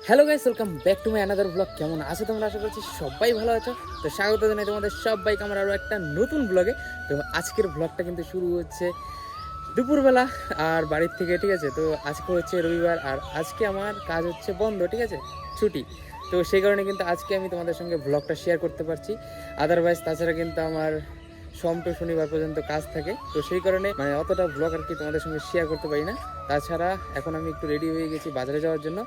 Hello guys, welcome back to my another blog. কেমন আছো তোমরা? আশা করছি সবাই ভালো আছো। তো স্বাগত জানাই তোমাদের সবাইকে আমার আরও একটা নতুন ব্লগে। তো আজকের ব্লগটা কিন্তু শুরু হচ্ছে দুপুরবেলা আর বাড়ির থেকে, ঠিক আছে। তো আজকে হচ্ছে রবিবার আর আজকে আমার কাজ হচ্ছে বন্ধ, ঠিক আছে, ছুটি। তো সেই কারণে কিন্তু আজকে আমি তোমাদের সঙ্গে ব্লগটা শেয়ার করতে পারছি। আদারওয়াইজ তাছাড়া কিন্তু আমার সোম টু শনিবার পর্যন্ত কাজ থাকে। তো সেই কারণে মানে অতটা ব্লগ আর কি তোমাদের সঙ্গে শেয়ার করতে পারি না। তাছাড়া এখন আমি একটু রেডি হয়ে গেছি বাজারে যাওয়ার জন্য।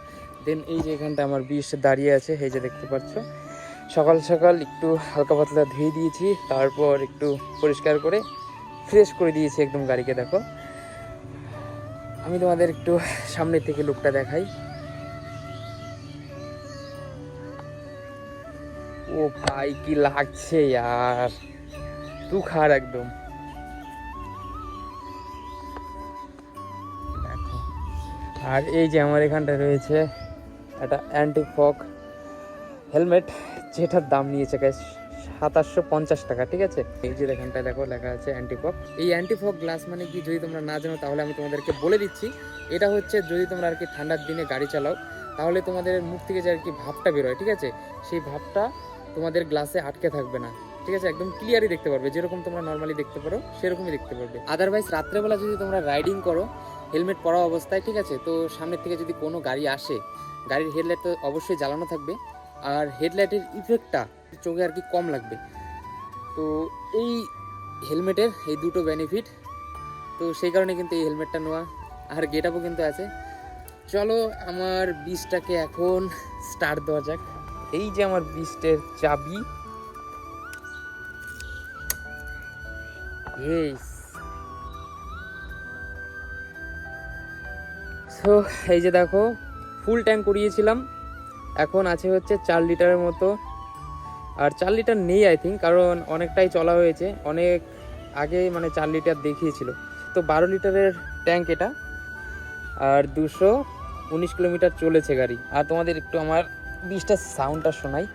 দেন এই যে এখানটা আমার বিষ দাঁড়িয়ে আছে, এই যে দেখতে পাচ্ছ। সকাল সকাল একটু হালকা পাতলা ধুয়ে দিয়েছি, তারপর একটু পরিষ্কার করে ফ্রেশ করে দিয়েছি একদম গাড়িকে। দেখো, আমি তোমাদের একটু সামনের থেকে লুকটা দেখাই। ও ভাই, কি লাগছে यार, তুখার একদম। দেখো, আর এই যে আমার এখানটা রয়েছে একটা অ্যান্টি ফগ হেলমেট, যেটার দাম নিয়েছে গাইস 2750 টাকা, ঠিক আছে। এই যে এখানটায় দেখো লেখা আছে অ্যান্টিফগ। এই অ্যান্টিফগ গ্লাস মানে কি, যদি তোমরা না জানো তাহলে আমি তোমাদেরকে বলে দিচ্ছি। এটা হচ্ছে যদি তোমরা আর কি ঠান্ডার দিনে গাড়ি চালাও, তাহলে তোমাদের মুখ থেকে যে আর কি ভাবটা বেরোয়, ঠিক আছে, সেই ভাবটা তোমাদের গ্লাসে আটকে থাকবে না, ঠিক আছে। একদম ক্লিয়ারই দেখতে পারবে, যেরকম তোমরা নর্মালি দেখতে পারো সেরকমই দেখতে পারবে। আদারওয়াইজ রাত্রেবেলা যদি তোমরা রাইডিং করো হেলমেট পরা অবস্থায়, ঠিক আছে, তো সামনের থেকে যদি কোনো গাড়ি আসে, গাড়ির হেডলাইট তো অবশ্যই জ্বালানো থাকবে, আর হেডলাইটের ইফেক্টটা চোখে আর কি কম লাগবে। তো এই হেলমেটের এই দুটো বেনিফিট, তো সেই কারণে কিন্তু এই হেলমেটটা নেওয়া। আর গেট আপও কিন্তু আছে। চলো আমার বিচটাকে এখন স্টার্ট দেওয়া যাক। এই যে আমার বিচটের চাবি। সো এই যে দেখো, ফুল ট্যাঙ্ক করিয়েছিলাম, এখন আছে হচ্ছে 4 লিটারের মতো। আর 4 লিটার নেই আই থিঙ্ক, কারণ অনেকটাই চলা হয়েছে, অনেক আগে মানে 4 লিটার দেখিয়েছিল। তো 12 লিটারের ট্যাঙ্ক এটা, আর 219 কিলোমিটার চলেছে গাড়ি। আর তোমাদের একটু আমার বিশটা সাউন্ডটা শোনাই।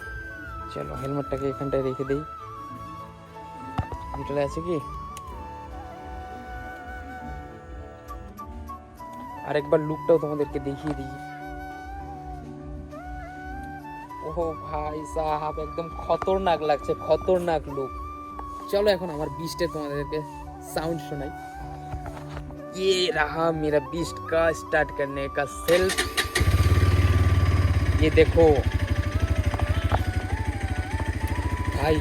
চলো হেলমেটটাকে এখানটায় রেখে দিই। চলে আছে কি, আরেকবার লুকটাও তোমাদেরকে দেখিয়ে দিই। ওহো ভাই সাহাব, একদম খতরনাক লাগছে, খতরনাক লুক। চলো এখন আমার বিস্টে তোমাদেরকে साउंड सुनाई। ये रहा मेरा बीस्ट का स्टार्ट करने का सेल्फ। ये देखो भाई,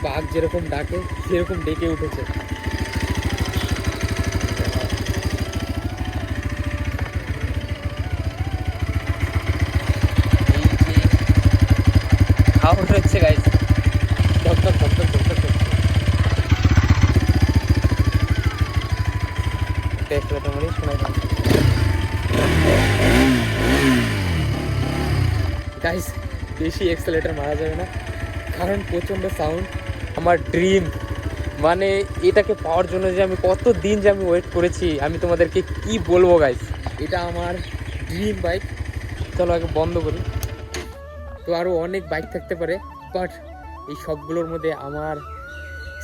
বাঘ যেরকম ডাকে সেরকম ডেকে উঠেছে। খাওয়া হচ্ছে গাইস, ধক ধক ধক ধক ধক ধক। টেস্ট করে তোমারই শোনাই দাও গাইস। বেশি এক্সেলেটার মারা যাবে না, কারণ প্রচণ্ড সাউন্ড। আমার ড্রিম, মানে এটাকে পাওয়ার জন্য যে আমি কত দিন যে আমি ওয়েট করেছি, আমি তোমাদেরকে কি বলবো গাইস। এটা আমার ড্রিম বাইক। চলো আগে বন্ধ করি। তো আরও অনেক বাইক থাকতে পারে, বাট এই সবগুলোর মধ্যে আমার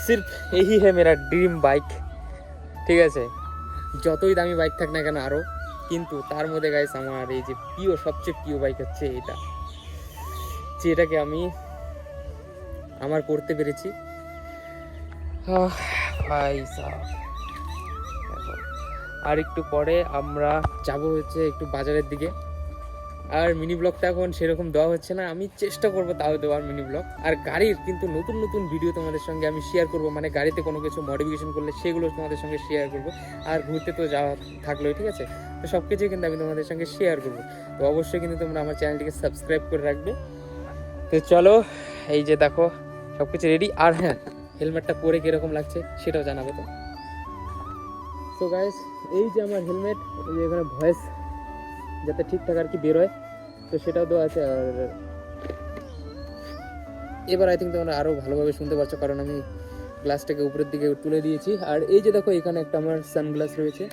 সির্ফ এই হে মেরা ড্রিম বাইক, ঠিক আছে। যতই দামি বাইক থাক না কেন আরও, কিন্তু তার মধ্যে গাইস আমার এই যে প্রিয়, সবচেয়ে প্রিয় বাইক হচ্ছে এটা, যেটাকে আমি আমার করতে পেরেছি। ভাই সাহেব, আর একটু পরে আমরা যাব হচ্ছে একটু বাজারের দিকে। আর মিনি ব্লগটা এখন সেরকম দেওয়া হচ্ছে না, আমি চেষ্টা করবো তাও দেওয়ার মিনি ব্লগ। আর গাড়ির কিন্তু নতুন নতুন ভিডিও তোমাদের সঙ্গে আমি শেয়ার করব, মানে গাড়িতে কোনো কিছু মডিফিকেশন করলে সেগুলো তোমাদের সঙ্গে শেয়ার করব। আর ঘুরতে তো যাওয়া থাকলোই, ঠিক আছে, তো সব কিছুই কিন্তু আমি তোমাদের সঙ্গে শেয়ার করব। তো অবশ্যই কিন্তু তোমরা আমার চ্যানেলটিকে সাবস্ক্রাইব করে রাখবে। তো চলো, এই যে দেখো সব কিছু রেডি। আর হ্যাঁ, হেলমেটটা পরে কীরকম লাগছে সেটাও জানাবে তো। সো গাইস, এই যে আমার হেলমেট, এই যে এখানে ভয়েস যাতে ঠিকঠাক আর কি বেরোয়, তো সেটাও দেওয়া আছে। আর এবার আই থিঙ্ক তোমরা আরও ভালোভাবে শুনতে পারছো, কারণ আমি গ্লাসটাকে উপরের দিকে তুলে দিয়েছি। আর এই যে দেখো এখানে একটা আমার সানগ্লাস রয়েছে।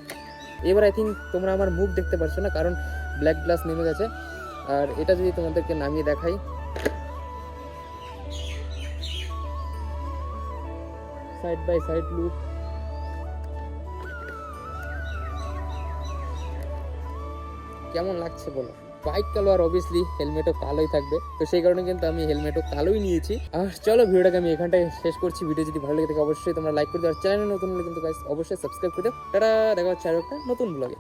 এবার আই থিঙ্ক তোমরা আমার মুখ দেখতে পারছো না, কারণ ব্ল্যাক গ্লাস নেমে গেছে। আর এটা যদি তোমাদেরকে নামিয়ে দেখাই, সাইড বাই সাইড লুক, কেমন লাগছে বলো। বাইক কালো আর অবভিয়াসলি হেলমেটও কালোই থাকবে, তো সেই কারণে কিন্তু আমি হেলমেটও কালোই নিয়েছি। আর চলো ভিডিওটাকে আমি এখানটায় শেষ করছি। ভিডিও যদি ভালো লাগে থাকে অবশ্যই তোমরা লাইক করে দাও, আর চ্যানেলে নতুন হলে কিন্তু গাইস অবশ্যই সাবস্ক্রাইব করে দাও। টাটা, দেখা হচ্ছে আরো একটা নতুন ব্লগে।